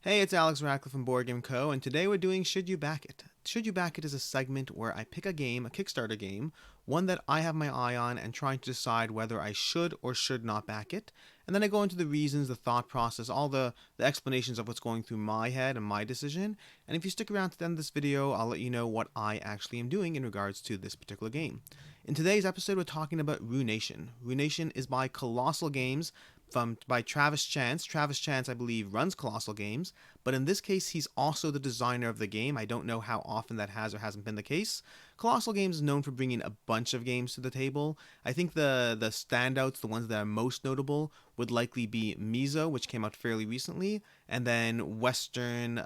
Hey, it's Alex Radcliffe from Board Game Co., and today we're doing Should You Back It? Should You Back It is a segment where I pick a game, a Kickstarter game, one that I have my eye on, and trying to decide whether I should or should not back it. And then I go into the reasons, the thought process, all the explanations of what's going through my head and my decision. And if you stick around to the end of this video, I'll let you know what I actually am doing in regards to this particular game. In today's episode, we're talking about Ruination. Ruination is by Kolossal Games, by Travis Chance. Travis Chance, I believe, runs Kolossal Games, but in this case, he's also the designer of the game. I don't know how often that has or hasn't been the case. Kolossal Games is known for bringing a bunch of games to the table. I think the standouts, the ones that are most notable, would likely be Mezo, which came out fairly recently, and then Western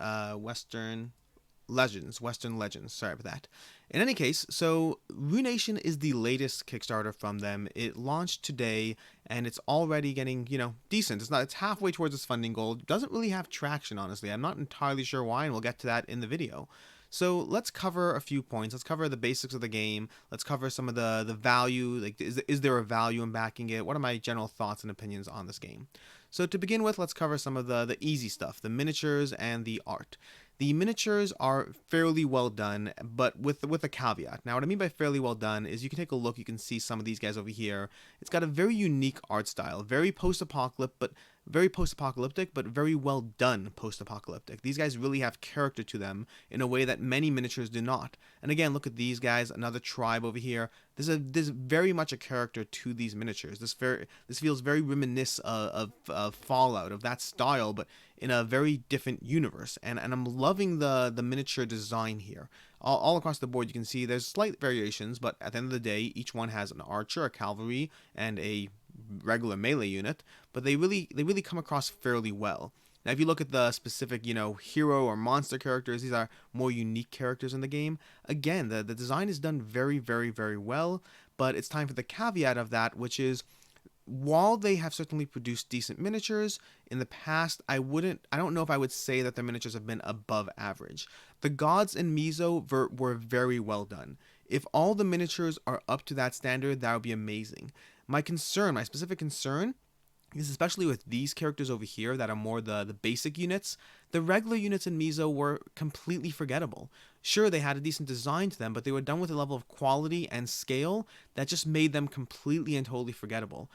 Legends. Sorry about that. In any case, so Ruination is the latest Kickstarter from them. It launched today, and it's already getting, decent. It's halfway towards its funding goal. It doesn't really have traction, honestly. I'm not entirely sure why, and we'll get to that in the video. So let's cover a few points. Let's cover the basics of the game. Let's cover some of the value. Like, is there a value in backing it? What are my general thoughts and opinions on this game? So to begin with, let's cover some of the easy stuff, the miniatures and the art. The miniatures are fairly well done, but with a caveat. Now, what I mean by fairly well done is you can take a look, you can see some of these guys over here. It's got a very unique art style, very post-apocalyptic, but very well done post-apocalyptic. These guys really have character to them in a way that many miniatures do not. And again, look at these guys, another tribe over here. There's very much a character to these miniatures. This feels very reminiscent of Fallout, of that style, but in a very different universe. And I'm loving the miniature design here. All across the board, you can see there's slight variations, but at the end of the day, each one has an archer, a cavalry, and a regular melee unit, but they really come across fairly well. Now, if you look at the specific, hero or monster characters, these are more unique characters in the game. Again, the design is done very, very, very well, but it's time for the caveat of that, which is, while they have certainly produced decent miniatures in the past, I don't know if I would say that their miniatures have been above average. The gods in Mezo were very well done. If all the miniatures are up to that standard, that would be amazing. My specific concern, is especially with these characters over here that are more the basic units. The regular units in Mezo were completely forgettable. Sure, they had a decent design to them, but they were done with a level of quality and scale that just made them completely and totally forgettable.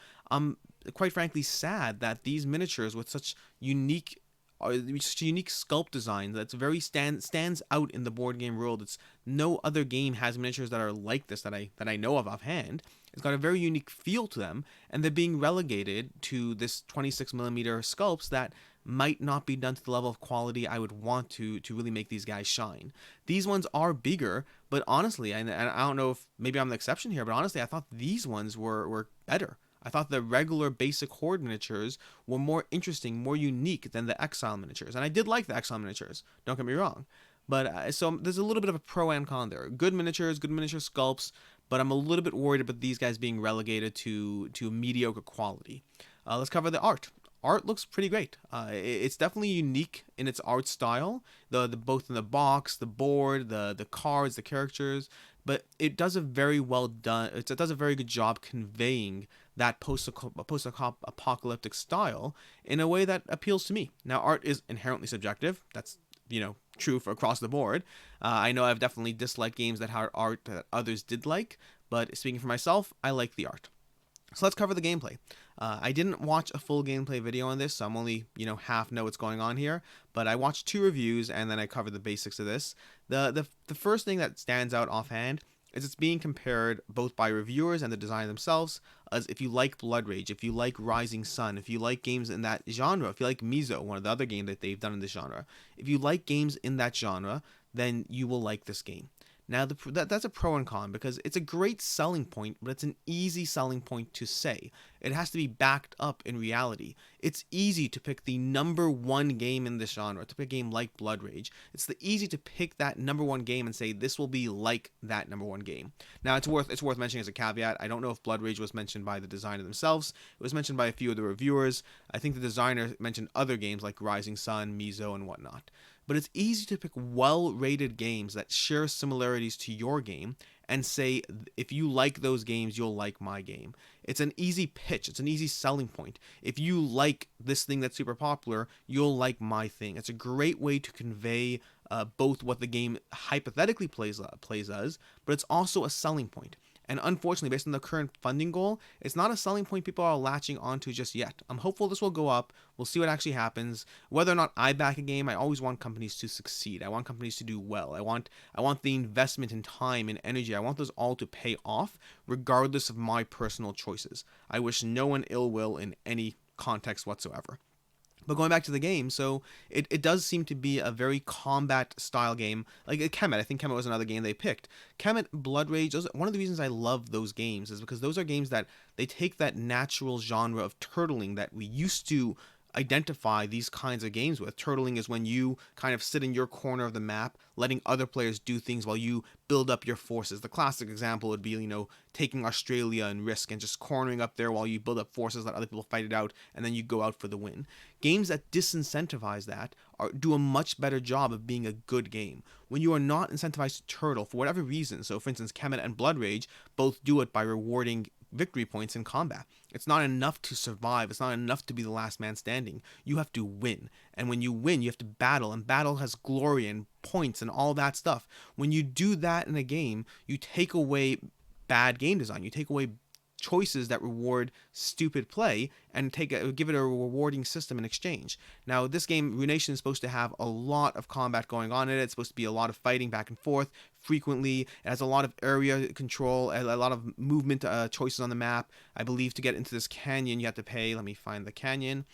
Quite frankly, sad that these miniatures with such unique sculpt design that's very stands out in the board game world. It's no other game has miniatures that are like this that I know of offhand. It's got a very unique feel to them, and they're being relegated to this 26mm sculpts that might not be done to the level of quality I would want to really make these guys shine. These ones are bigger, but honestly, and I don't know if maybe I'm the exception here, but honestly, I thought these ones were better. I thought the regular basic Horde miniatures were more interesting, more unique than the Exile miniatures. And I did like the Exile miniatures, don't get me wrong. But so there's a little bit of a pro and con there. Good miniatures, good miniature sculpts, but I'm a little bit worried about these guys being relegated to mediocre quality. Let's cover the art. Art looks pretty great. It's definitely unique in its art style. The both in the box, the board, the cards, the characters, but it does a very well done. It does a very good job conveying that post-apocalyptic style in a way that appeals to me. Now, art is inherently subjective. That's true for across the board. I know I've definitely disliked games that had art that others did like, but speaking for myself, I like the art. So let's cover the gameplay. I didn't watch a full gameplay video on this, so I'm only, half know what's going on here, but I watched 2 reviews and then I covered the basics of this. The first thing that stands out offhand is it's being compared both by reviewers and the designer themselves as if you like Blood Rage, if you like Rising Sun, if you like games in that genre, if you like Mezo, one of the other games that they've done in this genre, if you like games in that genre, then you will like this game. Now, that's a pro and con because it's a great selling point, but it's an easy selling point to say. It has to be backed up in reality. It's easy to pick the number 1 game in this genre, to pick a game like Blood Rage. It's easy to pick that number 1 game and say this will be like that number 1 game. Now, it's worth mentioning as a caveat. I don't know if Blood Rage was mentioned by the designer themselves. It was mentioned by a few of the reviewers. I think the designer mentioned other games like Rising Sun, Mezo, and whatnot. but it's easy to pick well-rated games that share similarities to your game and say, if you like those games, you'll like my game. It's an easy pitch. It's an easy selling point. If you like this thing that's super popular, you'll like my thing. It's a great way to convey both what the game hypothetically plays as, but it's also a selling point. And unfortunately, based on the current funding goal, it's not a selling point people are latching onto just yet. I'm hopeful this will go up. We'll see what actually happens. Whether or not I back a game, I always want companies to succeed. I want companies to do well. I want the investment in time and energy. I want those all to pay off, regardless of my personal choices. I wish no one ill will in any context whatsoever. But going back to the game, so it does seem to be a very combat style game. Like Kemet, I think Kemet was another game they picked. Kemet, Blood Rage, one of the reasons I love those games is because those are games that they take that natural genre of turtling that we used to identify these kinds of games with. Turtling is when you kind of sit in your corner of the map, letting other players do things while you build up your forces. The classic example would be, taking Australia and Risk and just cornering up there while you build up forces, let other people fight it out, and then you go out for the win. Games that disincentivize that do a much better job of being a good game. When you are not incentivized to turtle for whatever reason, so for instance, Kemet and Blood Rage both do it by rewarding victory points in combat. It's not enough to survive. It's not enough to be the last man standing. You have to win. And when you win, you have to battle. And battle has glory and points and all that stuff. When you do that in a game, you take away bad game design. You take away choices that reward stupid play and give it a rewarding system in exchange. Now, this game, Ruination, is supposed to have a lot of combat going on in it. It's supposed to be a lot of fighting back and forth frequently. It has a lot of area control, a lot of movement choices on the map. I believe to get into this canyon, you have to pay. Let me find the canyon.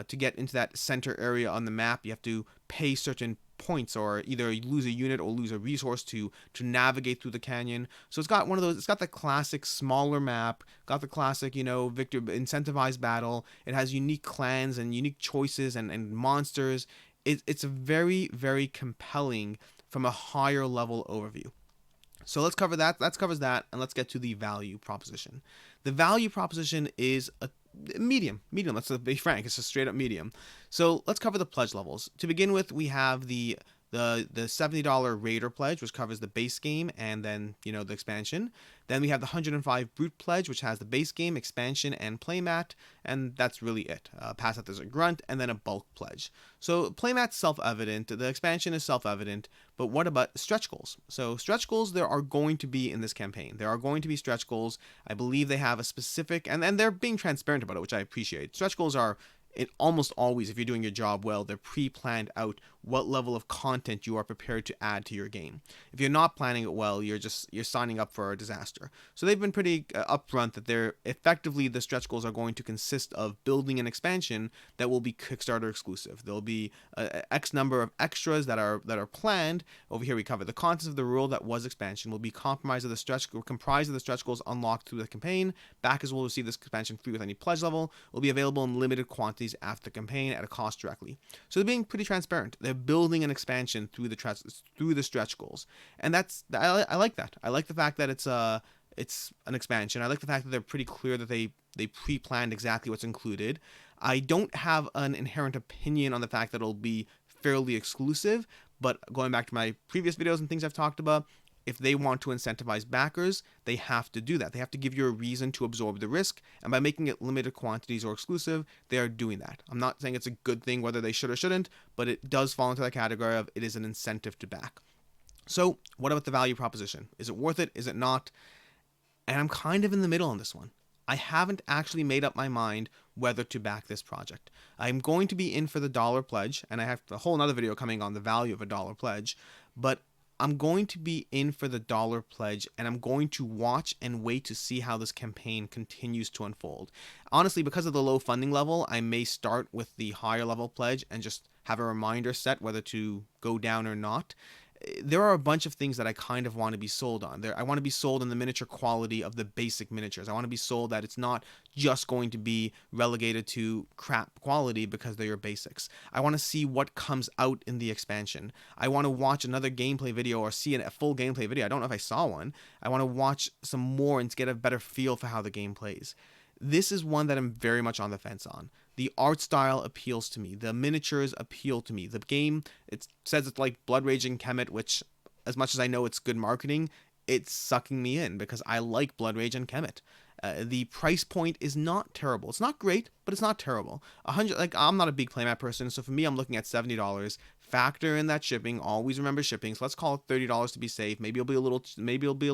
To get into that center area on the map, you have to pay certain points, or either lose a unit or lose a resource to navigate through the canyon. So it's got one of those. It's got the classic smaller map, got the classic victor incentivized battle. It has unique clans and unique choices and monsters. It's a very, very compelling from a higher level overview. So let's cover that. That covers that, and let's get to the value proposition. The value proposition is a medium. Let's be frank. It's a straight up medium. So let's cover the pledge levels. To begin with, we have the $70 Raider pledge, which covers the base game and then the expansion. Then we have the $105 Brute pledge, which has the base game, expansion, and playmat, and that's really it. Past that, there's a grunt, and then a bulk pledge. So playmat's self-evident, the expansion is self-evident, but what about stretch goals? So stretch goals there are going to be in this campaign. There are going to be stretch goals. I believe they have a specific, and they're being transparent about it, which I appreciate. Stretch goals are almost always, if you're doing your job well, they're pre-planned out what level of content you are prepared to add to your game. If you're not planning it well, you're signing up for a disaster. So they've been pretty upfront that the stretch goals are going to consist of building an expansion that will be Kickstarter exclusive. There'll be X number of extras that are planned. Over here we cover the contents of the world that was expansion will be comprised of the stretch goals unlocked through the campaign. Backers will receive this expansion free with any pledge level. Will be available in limited quantities after the campaign at a cost directly. So they're being pretty transparent. They're building an expansion through the stretch goals, and I like that. I like the fact that it's an expansion. I like the fact that they're pretty clear that they pre-planned exactly what's included. I don't have an inherent opinion on the fact that it'll be fairly exclusive, but going back to my previous videos and things I've talked about, if they want to incentivize backers, they have to do that. They have to give you a reason to absorb the risk, and by making it limited quantities or exclusive, they are doing that. I'm not saying it's a good thing whether they should or shouldn't, but it does fall into that category of it is an incentive to back. So what about the value proposition? Is it worth it? Is it not? And I'm kind of in the middle on this one. I haven't actually made up my mind whether to back this project. I'm going to be in for the dollar pledge, and I have a whole other video coming on the value of a dollar pledge, but I'm going to be in for the dollar pledge, and I'm going to watch and wait to see how this campaign continues to unfold. Honestly, because of the low funding level, I may start with the higher level pledge and just have a reminder set whether to go down or not. There are a bunch of things that I kind of want to be sold on. I want to be sold on the miniature quality of the basic miniatures. I want to be sold that it's not just going to be relegated to crap quality because they're your basics. I want to see what comes out in the expansion. I want to watch another gameplay video or see a full gameplay video. I don't know if I saw one. I want to watch some more and get a better feel for how the game plays. This is one that I'm very much on the fence on. The art style appeals to me. The miniatures appeal to me. The game, it says it's like Blood Rage and Kemet, which, as much as I know it's good marketing, it's sucking me in because I like Blood Rage and Kemet. The price point is not terrible. It's not great, but it's not terrible. 100, like, I'm not a big playmat person, so for me, I'm looking at $70. Factor in that shipping. Always remember shipping. So let's call it $30 to be safe. Maybe it'll be a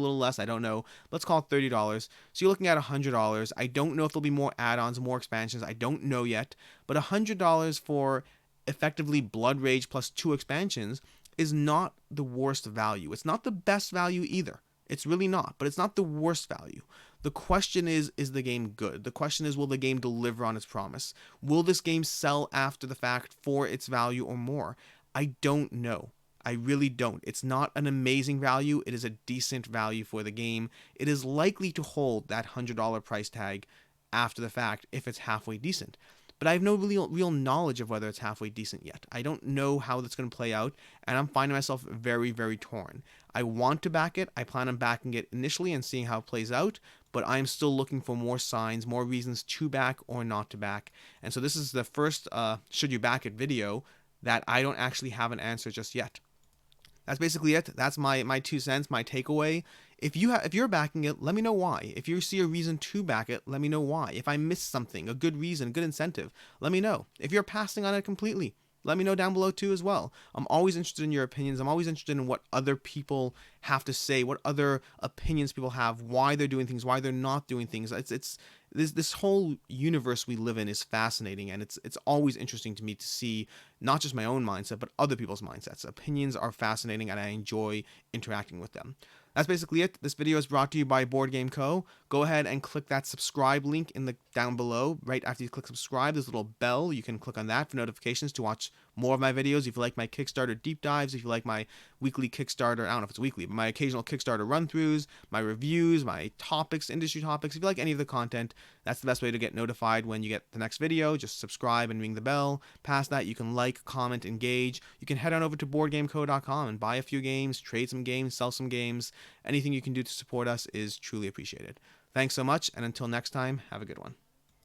little less. I don't know. Let's call it $30. So you're looking at $100. I don't know if there'll be more add-ons, more expansions. I don't know yet. But $100 for effectively Blood Rage plus 2 expansions is not the worst value. It's not the best value either. It's really not, but it's not the worst value. The question is the game good? The question is, will the game deliver on its promise? Will this game sell after the fact for its value or more? I don't know. I really don't. It's not an amazing value. It is a decent value for the game. It is likely to hold that $100 price tag after the fact if it's halfway decent. But I have no real knowledge of whether it's halfway decent yet. I don't know how that's going to play out, and I'm finding myself very, very torn. I want to back it. I plan on backing it initially and seeing how it plays out, but I'm still looking for more signs, more reasons to back or not to back. And so this is the first should you back it video that I don't actually have an answer just yet. That's basically it. That's my 2 cents, my takeaway. If you're backing it, let me know why. If you see a reason to back it, let me know why. If I missed something, a good reason, a good incentive, let me know. If you're passing on it completely, let me know down below too as well. I'm always interested in your opinions. I'm always interested in what other people have to say, what other opinions people have, why they're doing things, why they're not doing things. It's this whole universe we live in is fascinating, and it's always interesting to me to see not just my own mindset, but other people's mindsets. Opinions are fascinating, and I enjoy interacting with them. That's basically it. This video is brought to you by Board Game Co. Go ahead and click that subscribe link in the down below. Right after you click subscribe, there's a little bell. You can click on that for notifications to watch more of my videos. If you like my Kickstarter deep dives, if you like my weekly Kickstarter, I don't know if it's weekly, but my occasional Kickstarter run-throughs, my reviews, my topics, industry topics, if you like any of the content, that's the best way to get notified when you get the next video. Just subscribe and ring the bell. Past that, you can like, comment, engage. You can head on over to boardgameco.com and buy a few games, trade some games, sell some games. Anything you can do to support us is truly appreciated. Thanks so much, and until next time, have a good one.